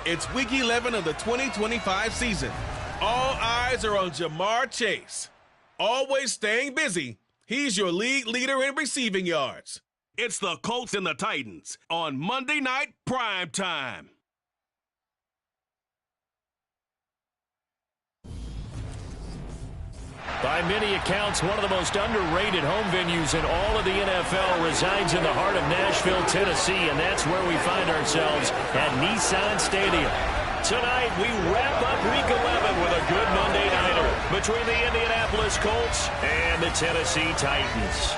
It's Week 11 of the 2025 season. All eyes are on Ja'Marr Chase. Always staying busy, he's your league leader in receiving yards. It's the Colts and the Titans on Monday Night Prime Time. By many accounts, one of the most underrated home venues in all of the NFL resides in the heart of Nashville, Tennessee, and that's where we find ourselves at Nissan Stadium. Tonight, we wrap up Week 11 with a good Monday nighter between the Indianapolis Colts and the Tennessee Titans.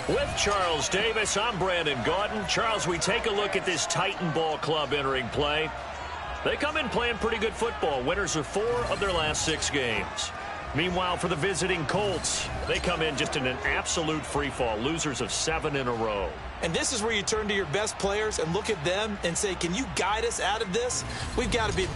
With Charles Davis, I'm Brandon Gaudin. Charles, we take a look at this Titan Ball Club entering play. They come in playing pretty good football. Winners of 4 of their last 6 games. Meanwhile, for the visiting Colts, they come in just in an absolute freefall. Losers of 7 in a row. And this is where you turn to your best players and look at them and say, can you guide us out of this? We've got to be...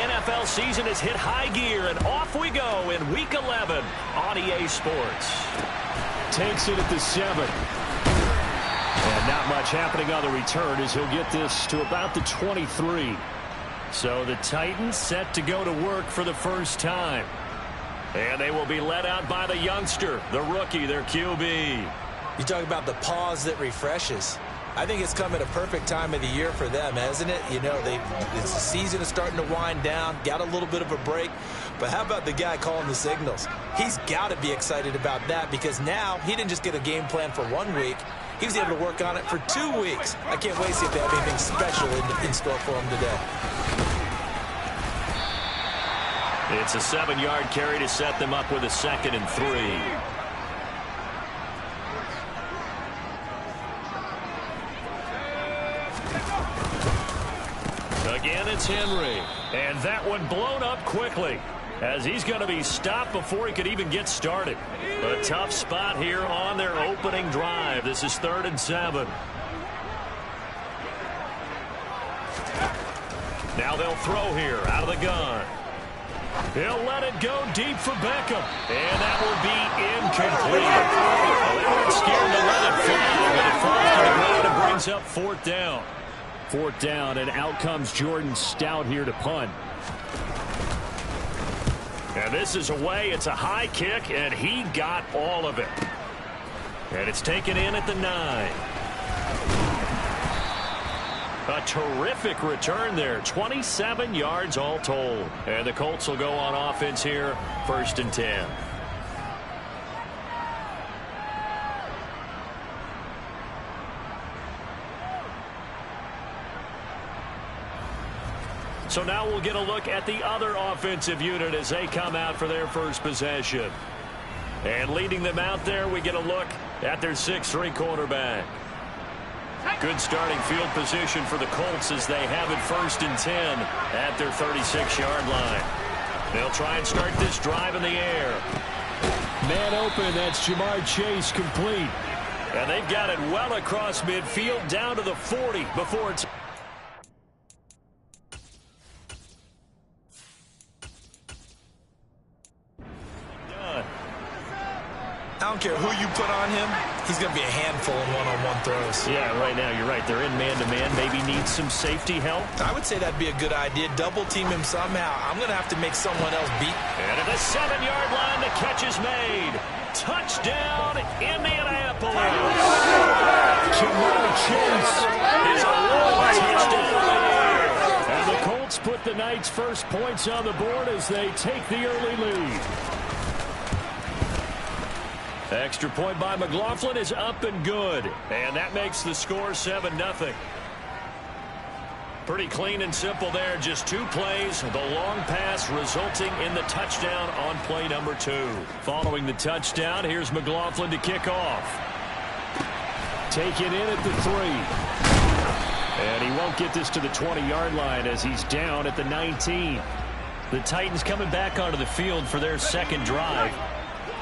NFL season has hit high gear, and off we go in Week 11 on EA Sports. Takes it at the 7. And not much happening on the return as he'll get this to about the 23. So the Titans set to go to work for the first time. And they will be led out by the youngster, the rookie, their QB. You talk about the pause that refreshes. I think it's come at a perfect time of the year for them, hasn't it? You know, the season is starting to wind down, got a little bit of a break. But how about the guy calling the signals? He's got to be excited about that because now he didn't just get a game plan for 1 week. He was able to work on it for 2 weeks. I can't wait to see if they have anything special in store for him today. It's a 7-yard carry to set them up with a 2nd and 3. Again, it's Henry. And that one blown up quickly as he's going to be stopped before he could even get started. A tough spot here on their opening drive. This is 3rd and 7. Now they'll throw here out of the gun. He'll let it go deep for Beckham. And that will be incomplete. Well, they weren't scared to let it fly, but it falls to the ground and brings up 4th down. 4th down, and out comes Jordan Stout here to punt. And this is away. It's a high kick, and he got all of it. And it's taken in at the 9. A terrific return there. 27 yards all told. And the Colts will go on offense here, 1st and 10. So now we'll get a look at the other offensive unit as they come out for their first possession. And leading them out there, we get a look at their 6'3" quarterback. Good starting field position for the Colts as they have it 1st and 10 at their 36-yard line. They'll try and start this drive in the air. Man open, that's Ja'Marr Chase complete. And they've got it well across midfield down to the 40 before it's... I don't care who you put on him, he's going to be a handful in one-on-one throws. Yeah, right now you're right. They're in man-to-man. Maybe need some safety help. I would say that'd be a good idea. Double team him somehow. I'm going to have to make someone else beat. And at the 7-yard line, the catch is made. Touchdown, Indianapolis. Ja'Marr Chase is a long touchdown in the air. And the Colts put the Knights' first points on the board as they take the early lead. Extra point by McLaughlin is up and good. And that makes the score 7-0. Pretty clean and simple there. Just 2 plays. The long pass resulting in the touchdown on play number 2. Following the touchdown, here's McLaughlin to kick off. Taken in at the 3. And he won't get this to the 20-yard line as he's down at the 19. The Titans coming back onto the field for their second drive.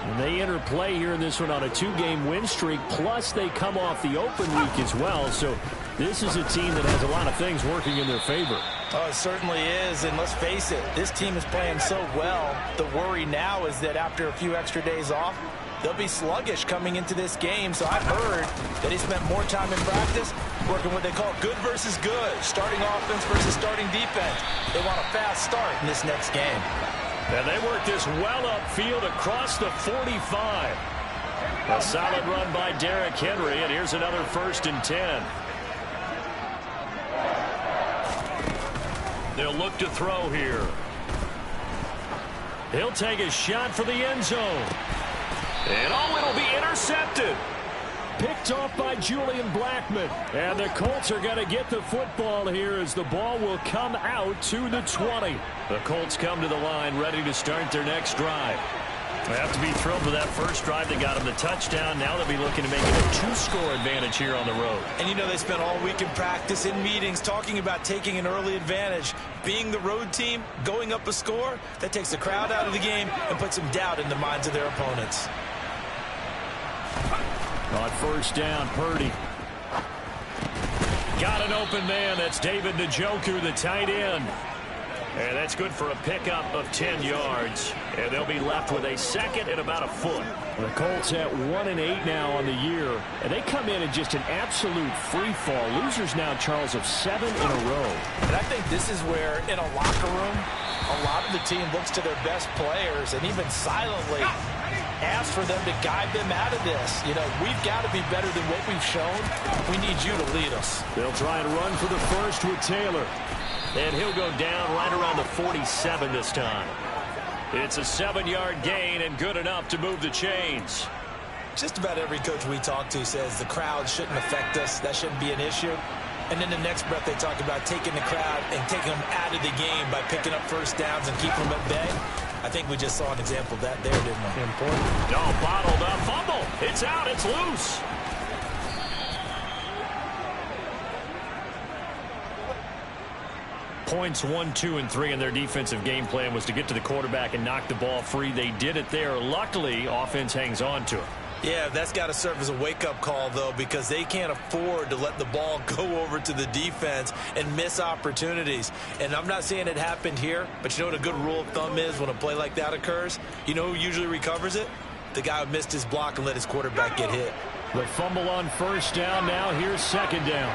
And they enter play here in this one on a 2-game win streak, plus they come off the open week as well. So this is a team that has a lot of things working in their favor. Oh, it certainly is, and let's face it, this team is playing so well. The worry now is that after a few extra days off, they'll be sluggish coming into this game. So I've heard that he spent more time in practice working what they call good versus good, starting offense versus starting defense. They want a fast start in this next game. And they work this well upfield across the 45. A solid run by Derrick Henry, and here's another 1st and 10. They'll look to throw here. He'll take a shot for the end zone. And it'll be intercepted. Picked off by Julian Blackmon. And the Colts are going to get the football here as the ball will come out to the 20. The Colts come to the line ready to start their next drive. They have to be thrilled with that first drive. They got them the touchdown. Now they'll be looking to make it a 2-score advantage here on the road. And you know they spent all week in practice, in meetings, talking about taking an early advantage. Being the road team, going up a score, that takes the crowd out of the game and puts some doubt in the minds of their opponents. On first down, Purdy. Got an open man. That's David Njoku, the tight end. And that's good for a pickup of 10 yards. And they'll be left with a second and about a foot. The Colts at 1-8 now on the year. And they come in just an absolute free fall. Losers now, Charles, of 7 in a row. And I think this is where, in a locker room, a lot of the team looks to their best players and even silently asks for them to guide them out of this. You know, we've got to be better than what we've shown. We need you to lead us. They'll try and run for the first with Taylor. And he'll go down right around the 47 this time. It's a 7-yard gain and good enough to move the chains. Just about every coach we talk to says the crowd shouldn't affect us. That shouldn't be an issue. And then the next breath they talk about taking the crowd and taking them out of the game by picking up first downs and keeping them at bay. I think we just saw an example of that there, didn't we? Important. No, bottled up. Fumble. It's out. It's loose. Points 1, 2, and 3 in their defensive game plan was to get to the quarterback and knock the ball free. They did it there. Luckily, offense hangs on to it. Yeah, that's got to serve as a wake-up call, though, because they can't afford to let the ball go over to the defense and miss opportunities. And I'm not saying it happened here, but you know what a good rule of thumb is when a play like that occurs? You know who usually recovers it? The guy who missed his block and let his quarterback get hit. The fumble on first down. Now here's second down.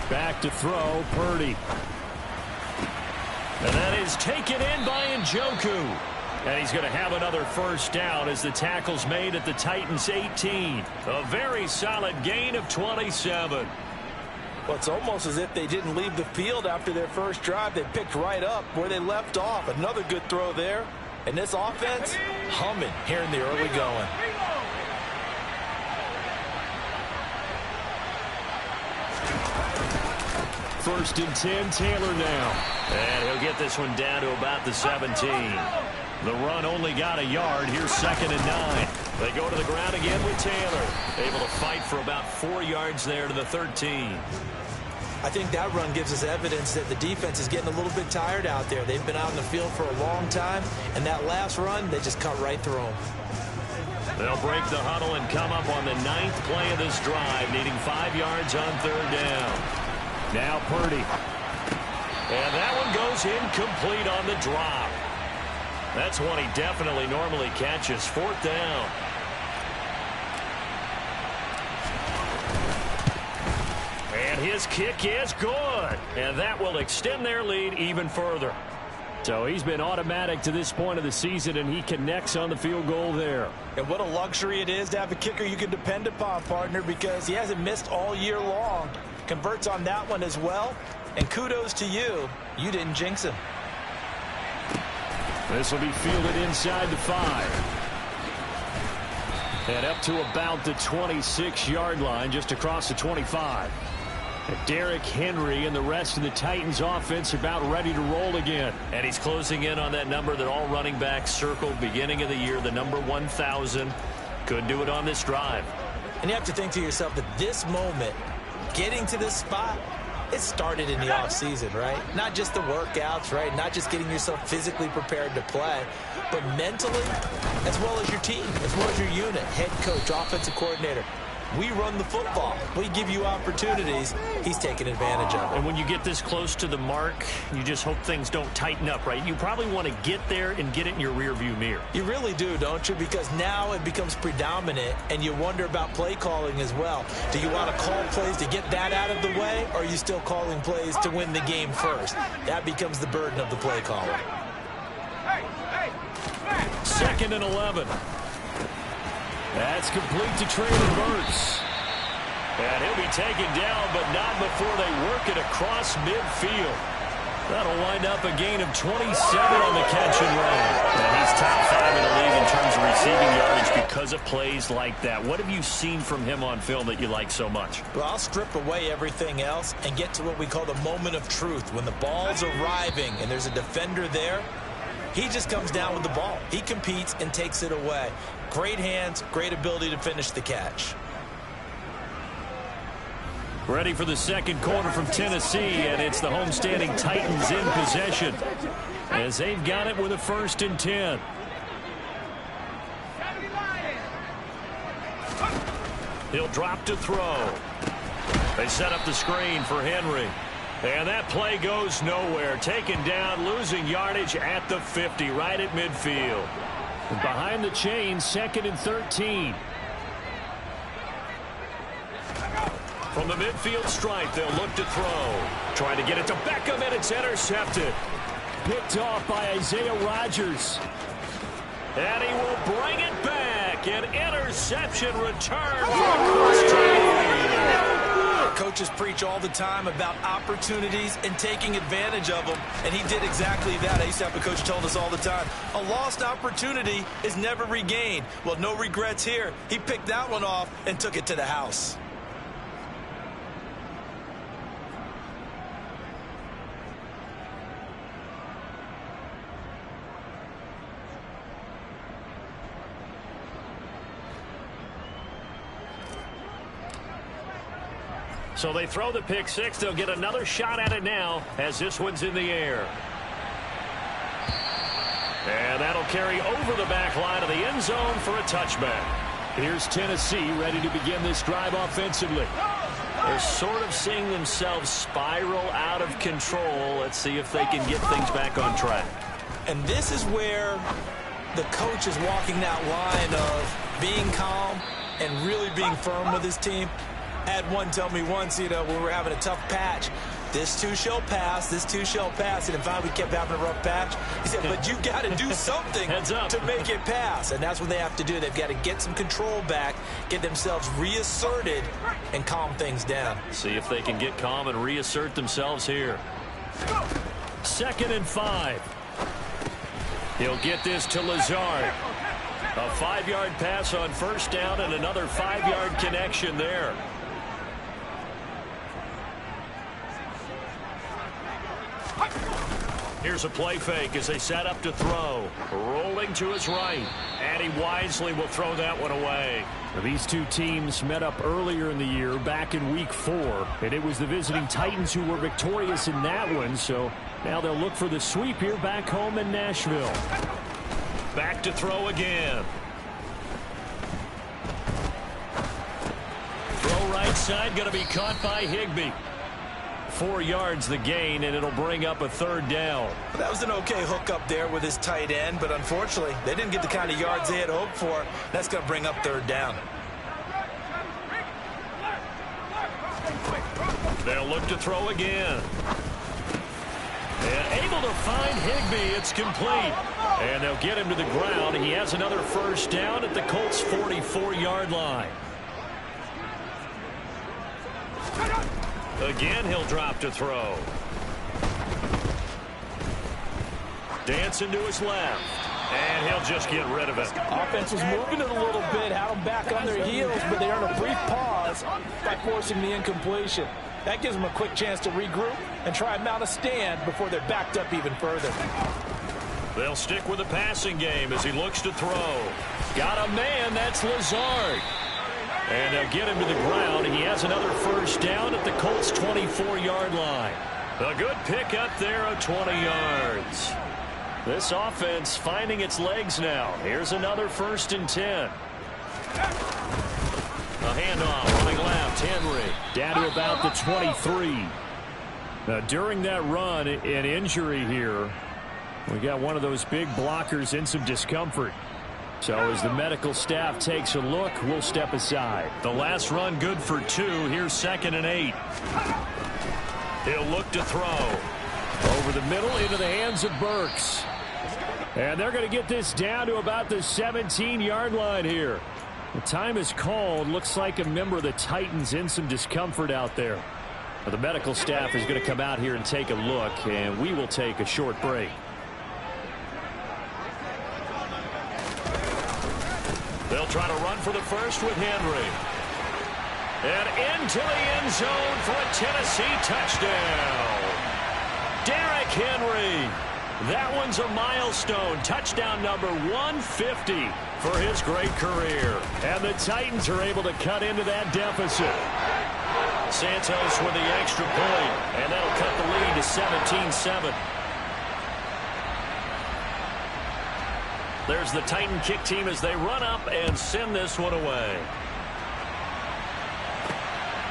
Back to throw, Purdy. And that is taken in by Njoku. And he's going to have another first down as the tackle's made at the Titans' 18. A very solid gain of 27. Well, it's almost as if they didn't leave the field after their first drive. They picked right up where they left off. Another good throw there. And this offense, humming here in the early going. First and 10, Taylor now. And he'll get this one down to about the 17. The run only got a yard. Here's second and 9. They go to the ground again with Taylor. Able to fight for about 4 yards there to the 13. I think that run gives us evidence that the defense is getting a little bit tired out there. They've been out in the field for a long time, and that last run, they just cut right through them. They'll break the huddle and come up on the 9th play of this drive, needing 5 yards on third down. Now Purdy. And that one goes incomplete on the drop. That's one he definitely normally catches. Fourth down. And his kick is good. And that will extend their lead even further. So he's been automatic to this point of the season, and he connects on the field goal there. And what a luxury it is to have a kicker you can depend upon, partner, because he hasn't missed all year long. Converts on that one as well. And kudos to you. You didn't jinx him. This will be fielded inside the 5. And up to about the 26-yard line, just across the 25. Derrick Henry and the rest of the Titans offense about ready to roll again. And he's closing in on that number that all running backs circled beginning of the year, the number 1,000. Could do it on this drive. And you have to think to yourself that this moment, getting to this spot, it started in the offseason, right? Not just the workouts, right? Not just getting yourself physically prepared to play, but mentally, as well as your team, as well as your unit, head coach, offensive coordinator. We run the football. We give you opportunities. He's taking advantage of it. And when you get this close to the mark, you just hope things don't tighten up, right? You probably want to get there and get it in your rearview mirror. You really do, don't you? Because now it becomes predominant, and you wonder about play calling as well. Do you want to call plays to get that out of the way, or are you still calling plays to win the game first? That becomes the burden of the play caller. 2nd and 11. That's complete to Treylon Burks. And he'll be taken down, but not before they work it across midfield. That'll wind up a gain of 27 on the catch and run. And he's top 5 in the league in terms of receiving yardage because of plays like that. What have you seen from him on film that you like so much? Well, I'll strip away everything else and get to what we call the moment of truth. When the ball's arriving and there's a defender there, he just comes down with the ball. He competes and takes it away. Great hands, great ability to finish the catch. Ready for the second quarter from Tennessee, and it's the homestanding Titans in possession as they've got it with a 1st and 10. He'll drop to throw. They set up the screen for Henry. And that play goes nowhere. Taken down, losing yardage at the 50, right at midfield. And behind the chains, 2nd and 13. From the midfield stripe, they'll look to throw. Trying to get it to Beckham, and it's intercepted. Picked off by Isaiah Rodgers. And he will bring it back. An interception return for Chris. Coaches preach all the time about opportunities and taking advantage of them, and he did exactly that. I used to have a coach told us all the time, a lost opportunity is never regained. Well, no regrets here. He picked that one off and took it to the house. So they throw the pick six. They'll get another shot at it now as this one's in the air. And that'll carry over the back line of the end zone for a touchback. Here's Tennessee ready to begin this drive offensively. They're sort of seeing themselves spiral out of control. Let's see if they can get things back on track. And this is where the coach is walking that line of being calm and really being firm with his team. I had one tell me once, when we were having a tough patch, this too shall pass, this too shall pass. And in fact, we kept having a rough patch. He said, but you got to do something to make it pass. And that's what they have to do. They've got to get some control back, get themselves reasserted, and calm things down. See if they can get calm and reassert themselves here. 2nd and 5. He'll get this to Lazard. A 5-yard pass on first down and another 5-yard connection there. Here's a play fake as they set up to throw. Rolling to his right. And he wisely will throw that one away. These two teams met up earlier in the year, back in Week 4. And it was the visiting Titans who were victorious in that one. So now they'll look for the sweep here back home in Nashville. Back to throw again. Throw right side, going to be caught by Higbee. 4 yards the gain, and it'll bring up a 3rd down. That was an okay hook up there with his tight end, but unfortunately, they didn't get the kind of yards they had hoped for. That's going to bring up 3rd down. They'll look to throw again. And able to find Higbee. It's complete. And they'll get him to the ground. He has another 1st down at the Colts' 44-yard line. Again, he'll drop to throw. Dancing to his left. And he'll just get rid of it. Offense was moving it a little bit, had them back on their heels, but they earned a brief pause by forcing the incompletion. That gives them a quick chance to regroup and try and mount a stand before they're backed up even further. They'll stick with the passing game as he looks to throw. Got a man, that's Lazard. And they'll get him to the ground. He has another first down at the Colts' 24-yard line. A good pickup there of 20 yards. This offense finding its legs now. Here's another 1st and 10. A handoff running left. Henry down to about the 23. Now, during that run, an injury here. We got one of those big blockers in some discomfort. So as the medical staff takes a look, we'll step aside. The last run good for 2. Here's 2nd and 8. He'll look to throw. Over the middle into the hands of Burks. And they're going to get this down to about the 17-yard line here. The time is called. Looks like a member of the Titans in some discomfort out there. Well, the medical staff is going to come out here and take a look, and we will take a short break. They'll try to run for the first with Henry. And into the end zone for a Tennessee touchdown. Derrick Henry. That one's a milestone. Touchdown number 150 for his great career. And the Titans are able to cut into that deficit. Santos with the extra point. And that'll cut the lead to 17-7. There's the Titan kick team as they run up and send this one away.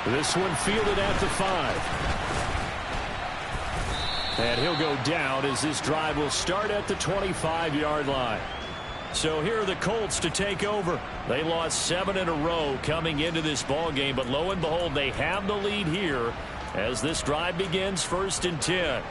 This one fielded at the 5. And he'll go down as this drive will start at the 25-yard line. So here are the Colts to take over. They lost 7 in a row coming into this ball game, but lo and behold, they have the lead here as this drive begins 1st and 10.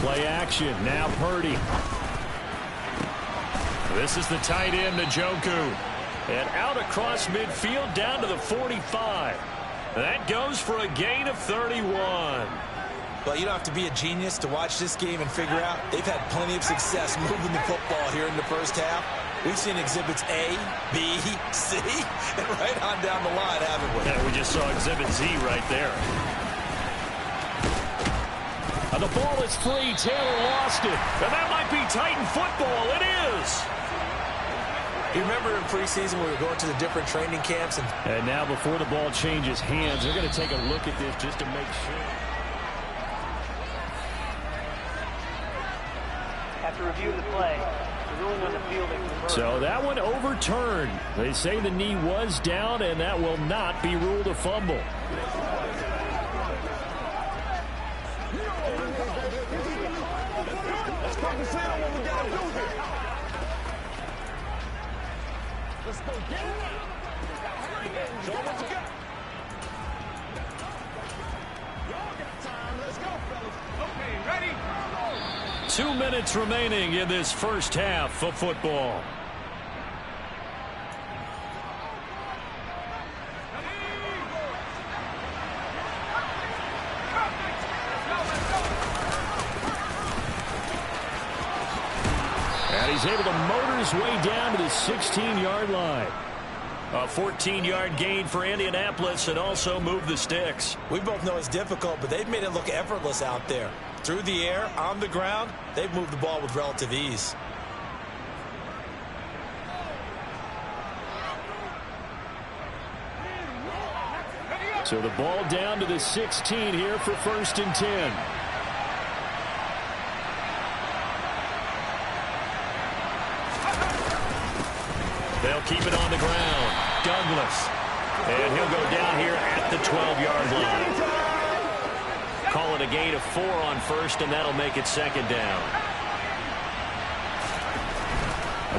Play action. Now Purdy. This is the tight end, Njoku. And out across midfield down to the 45. That goes for a gain of 31. Well, you don't have to be a genius to watch this game and figure out they've had plenty of success moving the football here in the first half. We've seen exhibits A, B, C, and right on down the line, haven't we? Yeah, we just saw exhibit Z right there. And the ball is free. Taylor lost it. And that might be Titan football. It is. You remember in preseason we were going to the different training camps. And now before the ball changes hands, they're going to take a look at this just to make sure. After review of the play, the ruling on the fielding. So that one overturned. They say the knee was down, and that will not be ruled a fumble. Let's go get it. Show what you got. Y'all got time. Let's go, fellas. Okay, ready? 2 minutes remaining in this first half of football. And he's able to motor his way down to the 16-yard line. A 14-yard gain for Indianapolis and also move the sticks. We both know it's difficult, but they've made it look effortless out there. Through the air, on the ground, they've moved the ball with relative ease. So the ball down to the 16 here for 1st and 10. They'll keep it on the ground. Douglas. And he'll go down here at the 12-yard line. Call it a gain of 4 on 1st, and that'll make it 2nd down.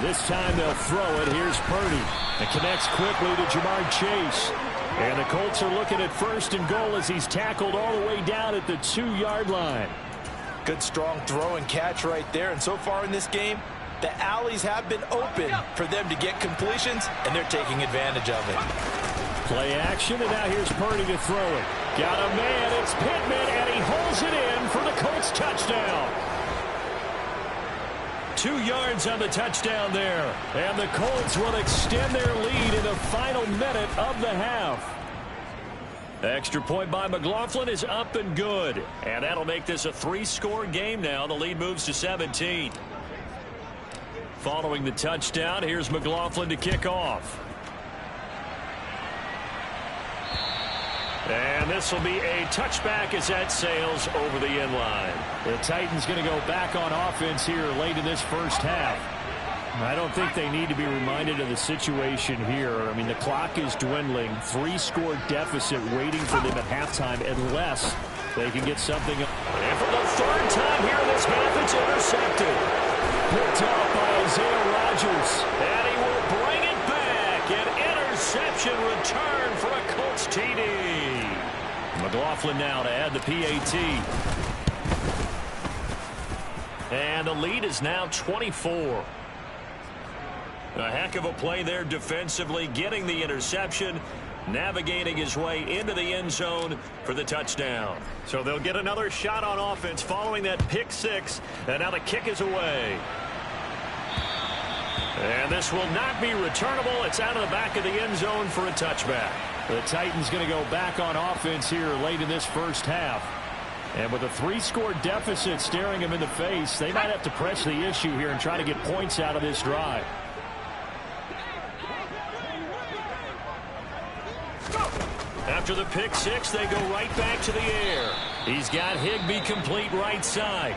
This time they'll throw it. Here's Purdy. It connects quickly to Jamar Chase. And the Colts are looking at 1st and goal as he's tackled all the way down at the 2-yard line. Good, strong throw and catch right there. And so far in this game, the alleys have been open for them to get completions, and they're taking advantage of it. Play action, and now here's Purdy to throw it. Got a man, it's Pittman, and he holds it in for the Colts touchdown. 2 yards on the touchdown there. And the Colts will extend their lead in the final minute of the half. Extra point by McLaughlin is up and good. And that'll make this a 3-score game now. The lead moves to 17. Following the touchdown, here's McLaughlin to kick off. And this will be a touchback as that sails over the end line. The Titans going to go back on offense here late in this first half. I don't think they need to be reminded of the situation here. I mean, the clock is dwindling. 3-score deficit waiting for them at halftime unless they can get something. And for the third time here in this half, it's intercepted. Picked off by Isaiah Rodgers. And he will bring it back. An interception return for a Colts TD. McLaughlin now to add the PAT. And the lead is now 24. A heck of a play there defensively, getting the interception, navigating his way into the end zone for the touchdown. So they'll get another shot on offense following that pick six, and now the kick is away. And this will not be returnable. It's out of the back of the end zone for a touchback. The Titans going to go back on offense here late in this first half. And with a 3-score deficit staring them in the face, they might have to press the issue here and try to get points out of this drive. After the pick six, they go right back to the air. He's got Higbee complete right side.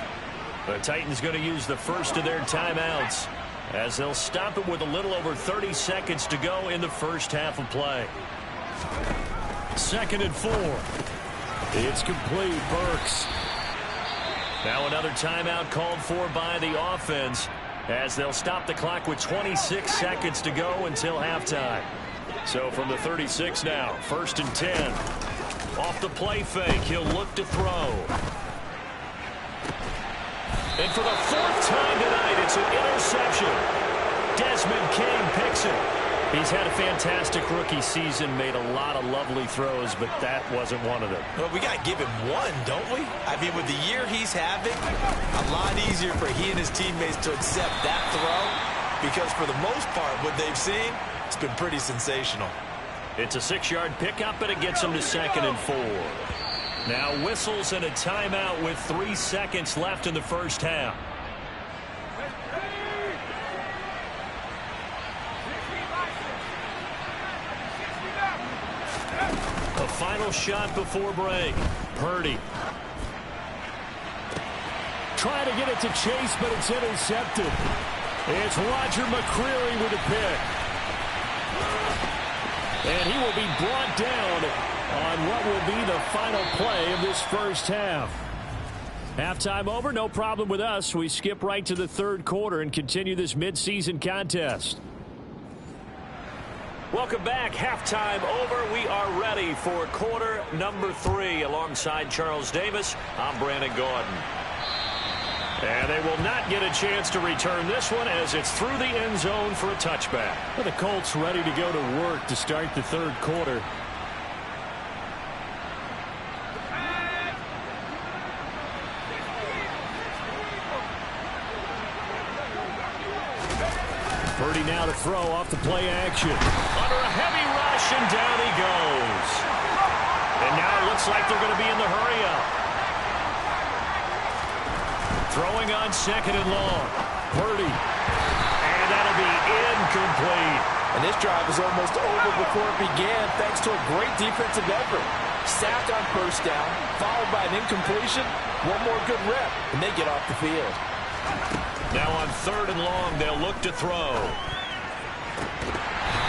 The Titans going to use the first of their timeouts as they'll stop it with a little over 30 seconds to go in the first half of play. 2nd and 4. It's complete. Burks. Now another timeout called for by the offense as they'll stop the clock with 26 seconds to go until halftime. So from the 36 now, 1st and 10. Off the play fake, he'll look to throw. And for the 4th time tonight, it's an interception. Desmond King picks it. He's had a fantastic rookie season, made a lot of lovely throws, but that wasn't one of them. Well, we got to give him one, don't we? I mean, with the year he's having, a lot easier for he and his teammates to accept that throw because for the most part, what they've seen, it's been pretty sensational. It's a 6-yard pickup, and it gets him to 2nd and 4. Now whistles and a timeout with 3 seconds left in the first half. A final shot before break. Purdy. Trying to get it to Chase, but it's intercepted. It's Roger McCreary with a pick. And he will be brought down on what will be the final play of this first half. Halftime over, no problem with us. We skip right to the 3rd quarter and continue this midseason contest. Welcome back. Halftime over. We are ready for quarter number 3. Alongside Charles Davis, I'm Brandon Gaudin. And they will not get a chance to return this one as it's through the end zone for a touchback. Well, the Colts ready to go to work to start the 3rd quarter. Purdy now to throw off the play action. Under a heavy rush, and down he goes. And now it looks like they're going to be in the hurry-up. Throwing on 2nd and long. Purdy. And that'll be incomplete. And this drive is almost over before it began thanks to a great defensive effort. Sack on 1st down, followed by an incompletion. One more good rep, and they get off the field. Now on 3rd and long, they'll look to throw.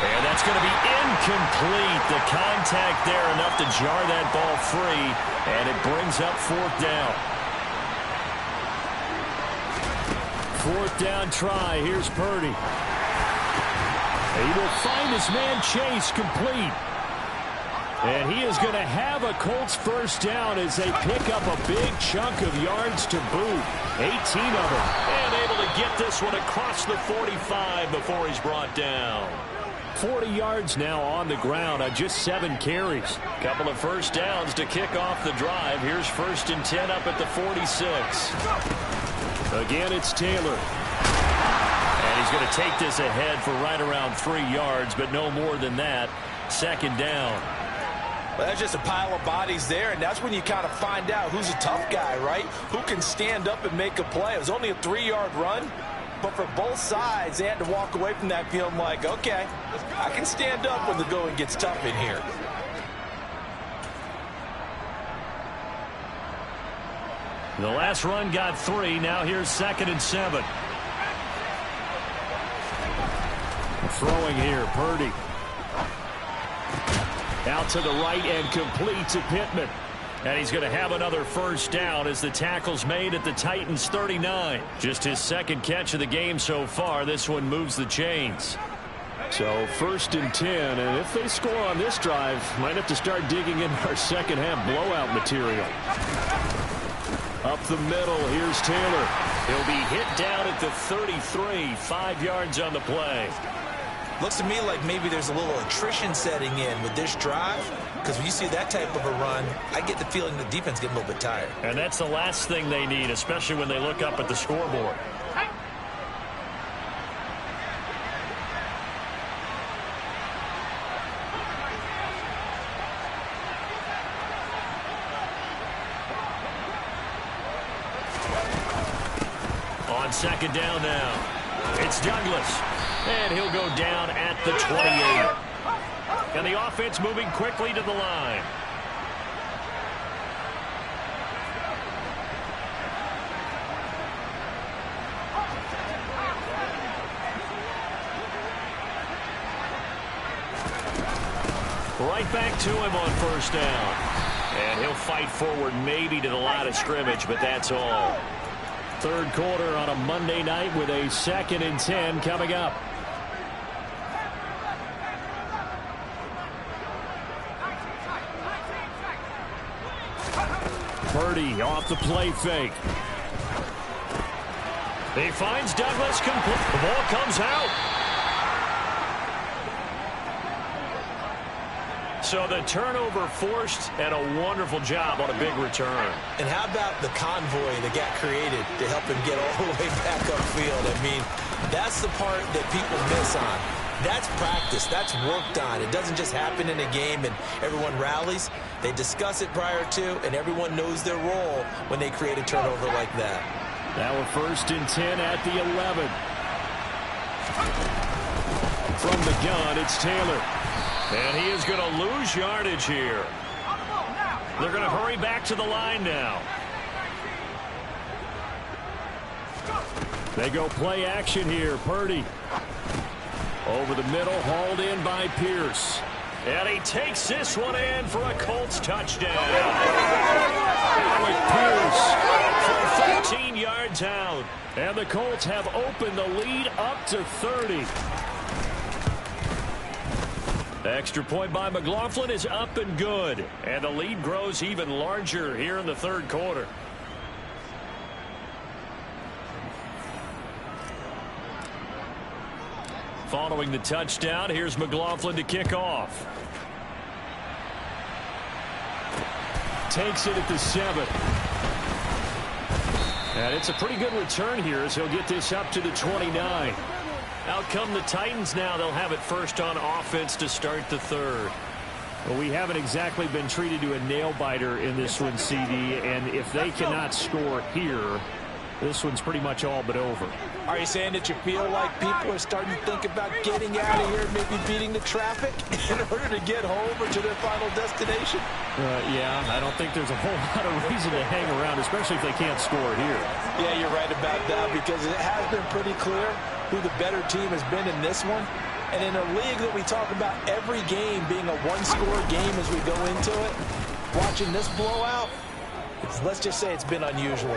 And that's going to be incomplete. The contact there enough to jar that ball free, and it brings up 4th down. 4th down try. Here's Purdy. He will find his man Chase complete. And he is going to have a Colts 1st down as they pick up a big chunk of yards to boot. 18 of them. And able to get this one across the 45 before he's brought down. 40 yards now on the ground on just 7 carries. Couple of 1st downs to kick off the drive. Here's 1st and 10 up at the 46. Again, it's Taylor. And he's going to take this ahead for right around 3 yards, but no more than that. 2nd down. Well, that's just a pile of bodies there, and that's when you kind of find out who's a tough guy, right? Who can stand up and make a play. It was only a 3-yard run, but for both sides, they had to walk away from that feeling like, okay, I can stand up when the going gets tough in here. The last run got 3. Now here's 2nd and 7. Throwing here, Purdy. Out to the right and complete to Pittman. And he's going to have another first down as the tackle's made at the Titans' 39. Just his 2nd catch of the game so far. This one moves the chains. So 1st and 10, and if they score on this drive, might have to start digging in our second half blowout material. Up the middle, here's Taylor. He'll be hit down at the 33, 5 yards on the play. Looks to me like maybe there's a little attrition setting in with this drive, because when you see that type of a run, I get the feeling the defense getting a little bit tired. And that's the last thing they need, especially when they look up at the scoreboard. On 2nd down now, it's Douglas. And he'll go down at the 28. And the offense moving quickly to the line. Right back to him on 1st down. And he'll fight forward maybe to the line of scrimmage, but that's all. 3rd quarter on a Monday night with a 2nd and 10 coming up. Purdy off the play fake. He finds Douglas complete. The ball comes out. So the turnover forced, and a wonderful job on a big return. And how about the convoy that got created to help him get all the way back upfield? I mean, that's the part that people miss on. That's practice. That's worked on. It doesn't just happen in a game and everyone rallies. They discuss it prior to, and everyone knows their role when they create a turnover like that. Now we're 1st and 10 at the 11. From the gun, it's Taylor. And he is going to lose yardage here. They're going to hurry back to the line now. They go play action here. Purdy. Over the middle, hauled in by Pierce. And he takes this one in for a Colts touchdown. Alec Pierce from 13 yards out. And the Colts have opened the lead up to 30. Extra point by McLaughlin is up and good. And the lead grows even larger here in the 3rd quarter. Following the touchdown, here's McLaughlin to kick off. Takes it at the 7. And it's a pretty good return here as he'll get this up to the 29. Out come the Titans now. They'll have it first on offense to start the 3rd. Well, we haven't exactly been treated to a nail-biter in this one, CD, and if they cannot score here, this one's pretty much all but over. Are you saying that you feel like people are starting to think about getting out of here, maybe beating the traffic in order to get home or to their final destination? Yeah, I don't think there's a whole lot of reason to hang around, especially if they can't score here. Yeah, you're right about that, because it has been pretty clear who the better team has been in this one. And in a league that we talk about every game being a one-score game as we go into it, watching this blowout, let's just say it's been unusual.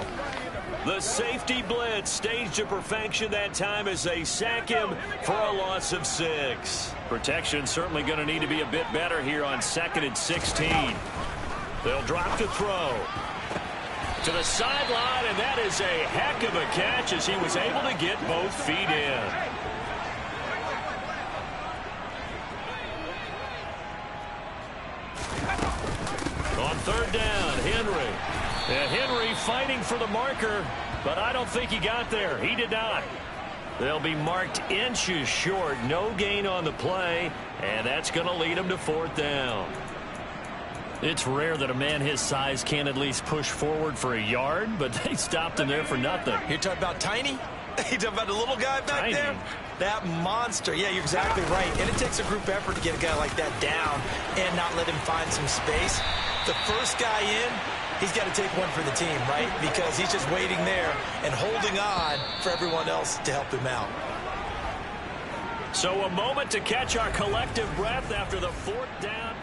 The safety blitz staged to perfection that time as they sack him for a loss of 6. Protection certainly going to need to be a bit better here on 2nd and 16. They'll drop to throw. To the sideline, and that is a heck of a catch as he was able to get both feet in. On 3rd down, Henry. And Henry fighting for the marker, but I don't think he got there. He did not. They'll be marked inches short. No gain on the play, and that's going to lead them to 4th down. It's rare that a man his size can't at least push forward for a yard, but they stopped him there for nothing. You're talking about tiny? You're talking about the little guy back Tiny. there? That monster. Yeah, you're exactly right. And it takes a group effort to get a guy like that down and not let him find some space. The first guy in, he's got to take one for the team, right? Because he's just waiting there and holding on for everyone else to help him out. So a moment to catch our collective breath after the fourth down.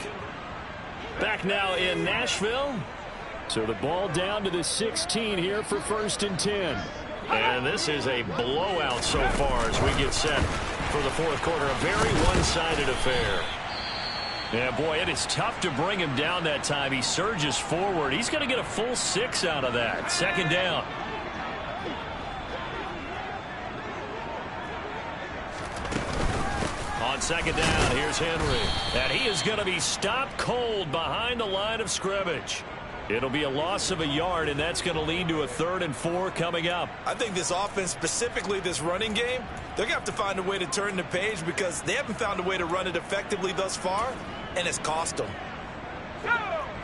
Back now in Nashville. So the ball down to the 16 here for 1st and 10. And this is a blowout so far as we get set for the fourth quarter. A very one-sided affair. Yeah, boy, it is tough to bring him down that time. He surges forward. He's going to get a full 6 out of that. 2nd down. On 2nd down, here's Henry. And he is going to be stopped cold behind the line of scrimmage. It'll be a loss of a yard, and that's going to lead to a 3rd and 4 coming up. I think this offense, specifically this running game, they're going to have to find a way to turn the page because they haven't found a way to run it effectively thus far, and it's cost them.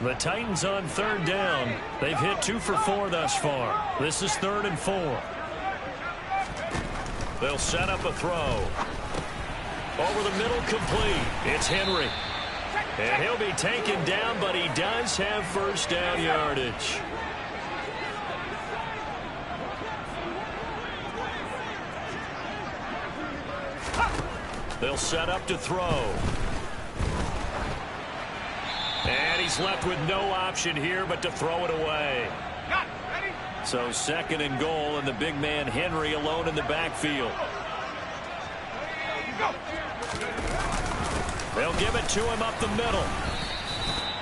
The Titans on 3rd down. They've hit 2 for 4 thus far. This is 3rd and 4. They'll set up a throw. Over the middle, complete. It's Henry. And he'll be taken down, but he does have 1st down yardage. They'll set up to throw. And he's left with no option here but to throw it away. So 2nd and goal, and the big man Henry alone in the backfield. They'll give it to him up the middle.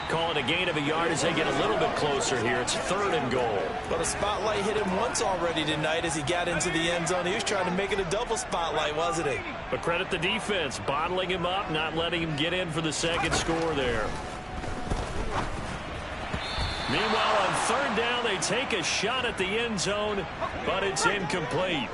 Call it a gain of a yard as they get a little bit closer here. It's 3rd and goal. But a spotlight hit him once already tonight as he got into the end zone. He was trying to make it a double spotlight, wasn't he? But credit the defense, bottling him up, not letting him get in for the 2nd score there. Meanwhile, on 3rd down, they take a shot at the end zone, but it's incomplete.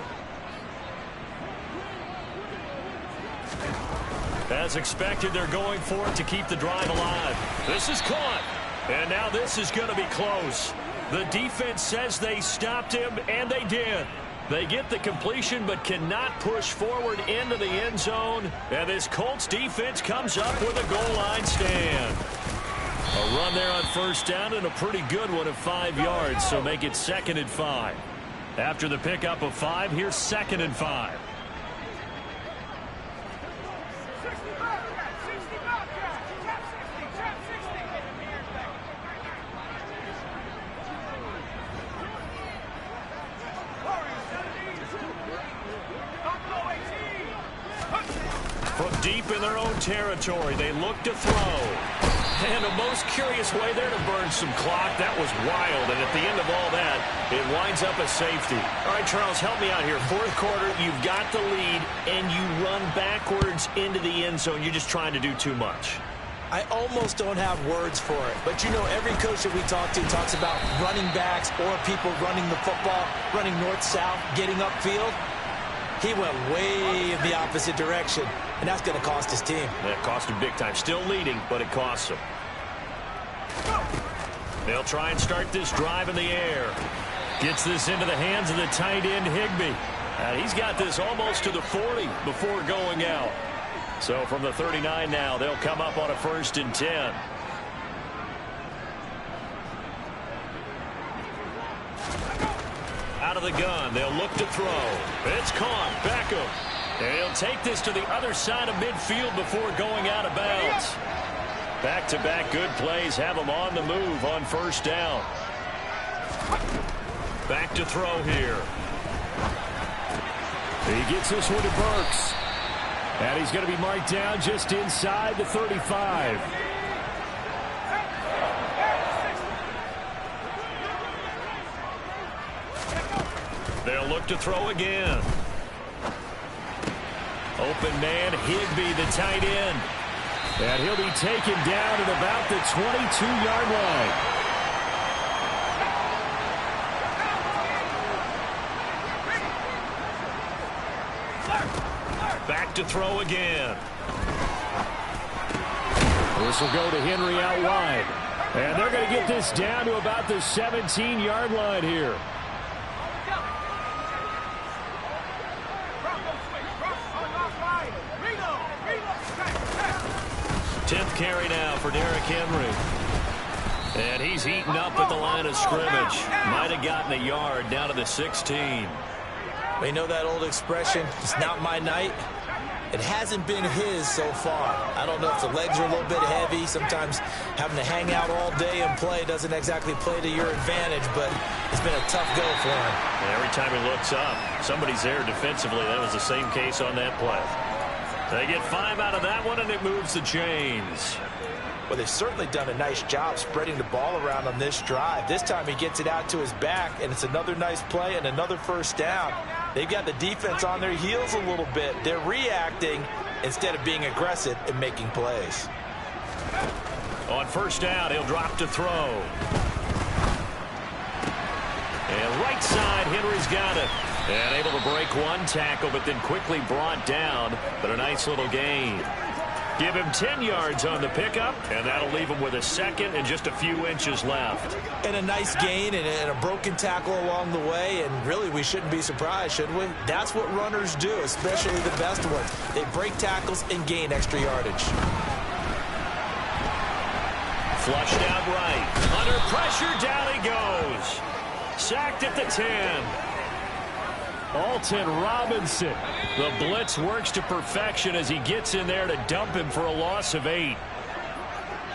As expected, they're going for it to keep the drive alive. This is caught, and now this is going to be close. The defense says they stopped him, and they did. They get the completion but cannot push forward into the end zone, and this Colts defense comes up with a goal line stand. A run there on 1st down and a pretty good one of 5 yards, so make it 2nd and 5. After the pickup of 5, here's 2nd and 5. From deep in their own territory, they look to throw. And the most curious way there to burn some clock. That was wild, and at the end of all that, it winds up a safety. All right, Charles, help me out here. 4th quarter, you've got the lead, and you run backwards into the end zone. You're just trying to do too much. I almost don't have words for it. But, you know, every coach that we talk to talks about running backs or people running the football, running north-south, getting upfield. He went way in the opposite direction, and that's going to cost his team. That cost him big time. Still leading, but it costs him. They'll try and start this drive in the air. Gets this into the hands of the tight end, Higbee. And he's got this almost to the 40 before going out. So from the 39 now, they'll come up on a 1st and 10. Out of the gun, they'll look to throw. It's caught. Beckham. And he'll take this to the other side of midfield before going out of bounds. Back-to-back good plays have him on the move on 1st down. Back to throw here. He gets this one to Burks. And he's going to be marked down just inside the 35. They'll look to throw again. Open man, Higbee, the tight end. And he'll be taken down at about the 22-yard line. Back to throw again. This will go to Henry out wide. And they're going to get this down to about the 17-yard line here. Tenth carry now for Derrick Henry. And he's eaten up at the line of scrimmage. Might have gotten a yard down to the 16. We know that old expression, it's not my night. It hasn't been his so far. I don't know if the legs are a little bit heavy. Sometimes having to hang out all day and play doesn't exactly play to your advantage, but it's been a tough go for him. And every time he looks up, somebody's there defensively. That was the same case on that play. They get 5 out of that one, and it moves the chains. Well, they've certainly done a nice job spreading the ball around on this drive. This time he gets it out to his back, and it's another nice play and another first down. They've got the defense on their heels a little bit. They're reacting instead of being aggressive and making plays. On first down, he'll drop to throw. And right side, Henry's got it. And able to break one tackle, but then quickly brought down. But a nice little gain. Give him 10 yards on the pickup, and that'll leave him with a second and just a few inches left. And a nice gain and a broken tackle along the way, and really we shouldn't be surprised, should we? That's what runners do, especially the best ones. They break tackles and gain extra yardage. Flushed out right. Under pressure, down he goes. Sacked at the 10. Alton Robinson. The blitz works to perfection as he gets in there to dump him for a loss of 8.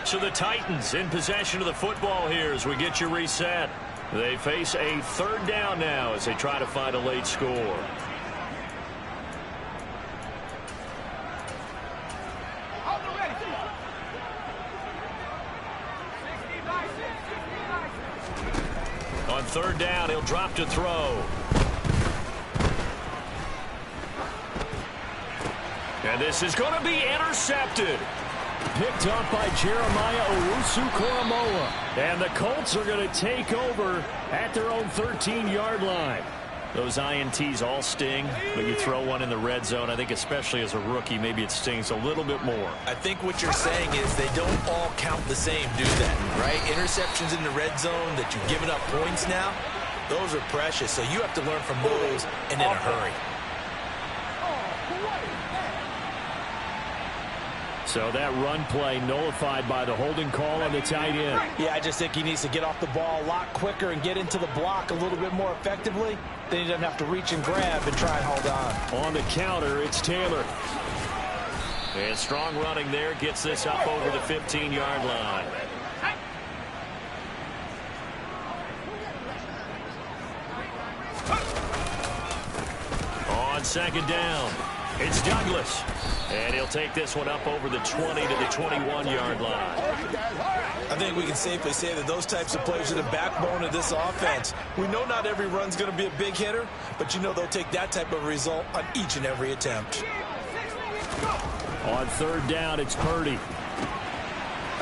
So the Titans in possession of the football here as we get you reset. They face a third down now as they try to find a late score. On third down, he'll drop to throw. And this is going to be intercepted. Picked up by Jeremiah Owusu-Koramoah. And the Colts are going to take over at their own 13-yard line. Those INTs all sting, but you throw one in the red zone. I think especially as a rookie, maybe it stings a little bit more. I think what you're saying is they don't all count the same, do they? Right? Interceptions in the red zone that you've given up points now, those are precious. So you have to learn from those and in a hurry. So that run play nullified by the holding call on the tight end. Yeah, I just think he needs to get off the ball a lot quicker and get into the block a little bit more effectively. Then he doesn't have to reach and grab and try and hold on. On the counter, it's Taylor. And strong running there gets this up over the 15-yard line. On second down, it's Douglas. And he'll take this one up over the 20 to the 21-yard line. I think we can safely say that those types of plays are the backbone of this offense. We know not every run's going to be a big hitter, but you know they'll take that type of result on each and every attempt. On third down, it's Purdy.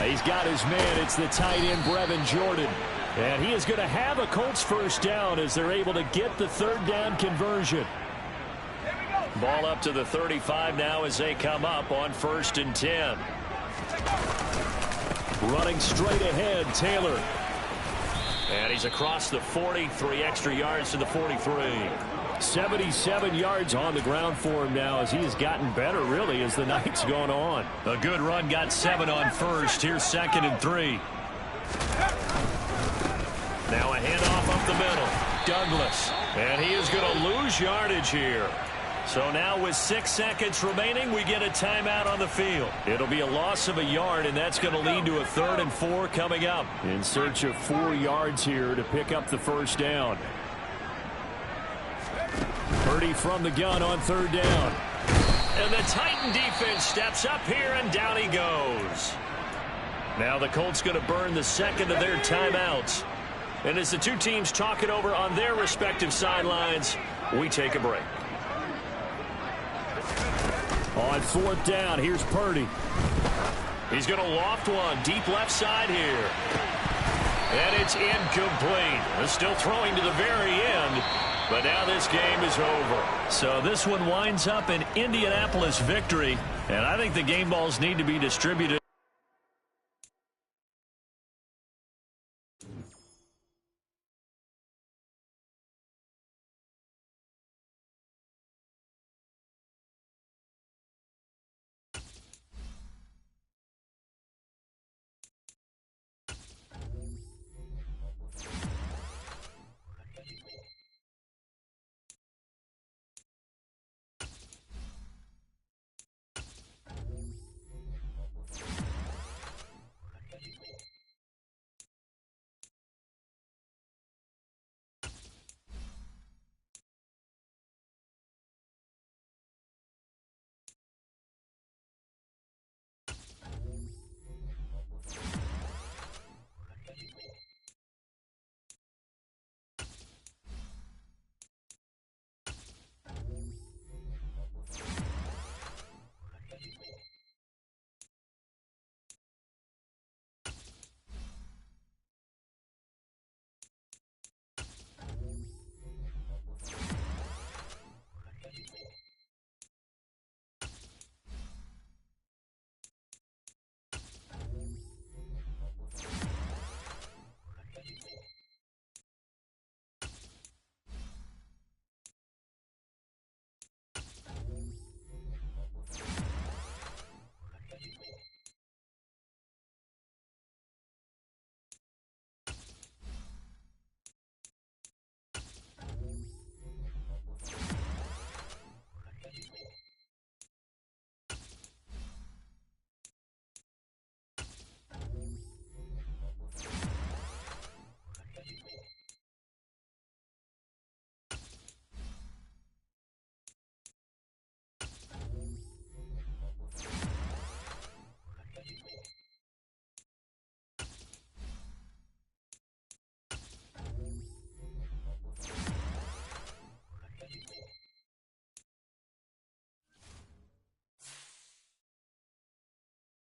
He's got his man. It's the tight end, Brevin Jordan. And he is going to have a Colts first down as they're able to get the third down conversion. Ball up to the 35 now as they come up on 1st and 10. Running straight ahead, Taylor. And he's across the 40, 3 extra yards to the 43. 77 yards on the ground for him now as he has gotten better, really, as the night's gone on. A good run, got 7 on first. Here's 2nd and 3. Now a handoff up the middle. Douglas. And he is going to lose yardage here. So now with 6 seconds remaining, we get a timeout on the field. It'll be a loss of a yard, and that's going to lead to a 3rd and 4 coming up. In search of 4 yards here to pick up the first down. Purdy from the gun on 3rd down. And the Titan defense steps up here, and down he goes. Now the Colts going to burn the second of their timeouts. And as the two teams talk it over on their respective sidelines, we take a break. On 4th down, here's Purdy. He's going to loft one deep left side here. And it's incomplete. They're still throwing to the very end. But now this game is over. So this one winds up an Indianapolis victory. And I think the game balls need to be distributed.